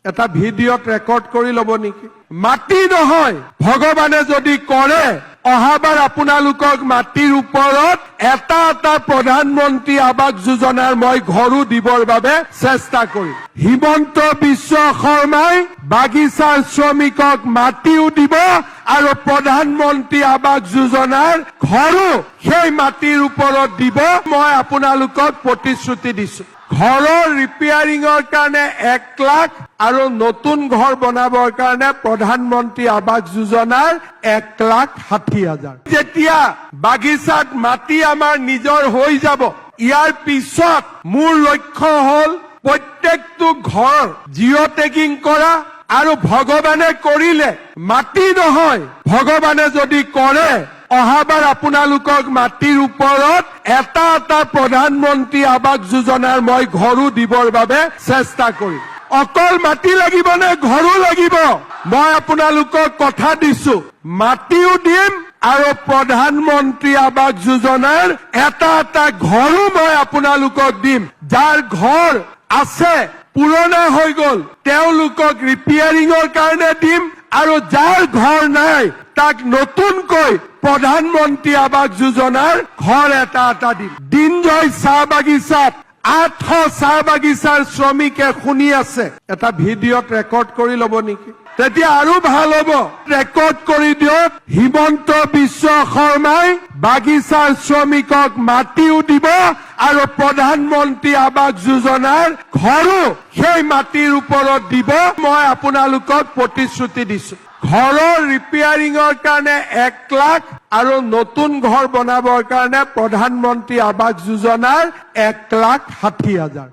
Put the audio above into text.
এটা ভিডিঅ'ত ৰেকৰ্ড কৰি ল'ব নেকি? মাটি নহয়, ভগৱানে যদি কৰে অহাবাৰ আপোনালোকক মাটিৰ ওপৰত এটা প্ৰধানমন্ত্ৰী আৱাস যোজনাৰ মই ঘৰো দিবৰ বাবে চেষ্টা কৰিম। হিমন্ত বিশ্ব শৰ্মাই বাগিচাৰ শ্ৰমিকক মাটিও দিব আৰু প্ৰধানমন্ত্ৰী আৱাস যোজনাৰ ঘৰো সেই মাটিৰ ওপৰত দিব। মই আপোনালোকক প্ৰতিশ্ৰুতি দিছো। ঘৰৰ ৰিপেয়াৰিঙৰ কাৰণে 1 লাখ আৰু নতুন ঘৰ বনাবৰ কাৰণে প্ৰধানমন্ত্ৰী আৱাস যোজনাৰ 1,60,000। যেতিয়া বাগিচাত মাটি আমাৰ নিজৰ হৈ যাব, ইয়াৰ পিছত মোৰ লক্ষ্য হ'ল প্ৰত্যেকটো ঘৰ জিঅ' টেগিং কৰা আৰু ভগৱানে কৰিলে মাটি নহয়, ভগৱানে যদি কৰে অহাবাৰ আপোনালোকক মাটিৰ ওপৰত এটা প্ৰধানমন্ত্ৰী আৱাস যোজনাৰ মই ঘৰো দিবৰ বাবে চেষ্টা কৰিম। অকল মাটি লাগিব নে ঘৰো লাগিব? মই আপোনালোকক কথা দিছো, মাটিও দিম আৰু প্ৰধানমন্ত্ৰী আৱাস যোজনাৰ এটা ঘৰো মই আপোনালোকক দিম। যাৰ ঘৰ আছে পুৰণা হৈ গ'ল তেওঁলোকক ৰিপেয়াৰিঙৰ কাৰণে দিম আৰু যাৰ ঘৰ নাই তাক নতুনকৈ প্ৰধানমন্ত্ৰী আৱাস যোজনাৰ ঘৰ এটা দিম। দিনজয় চাহ বাগিচাত 800 চাহ বাগিচাৰ শ্ৰমিকে শুনি আছে, এটা ভিডিঅ'ত ৰেকৰ্ড কৰি ল'ব নেকি? তেতিয়া আৰু ভাল হ'ব। ৰেকৰ্ড কৰি দিয়ক। হিমন্ত বিশ্ব শৰ্মাই বাগিচাৰ শ্ৰমিকক মাটিও দিব আৰু প্ৰধানমন্ত্ৰী আৱাস যোজনাৰ ঘৰো সেই মাটিৰ ওপৰত দিব। মই আপোনালোকক প্ৰতিশ্ৰুতি দিছো। ঘৰৰ ৰিপেয়াৰিঙৰ কাৰণে 1 লাখ আৰু নতুন ঘৰ বনাবৰ কাৰণে প্ৰধানমন্ত্ৰী আৱাস যোজনাৰ 1,60,000।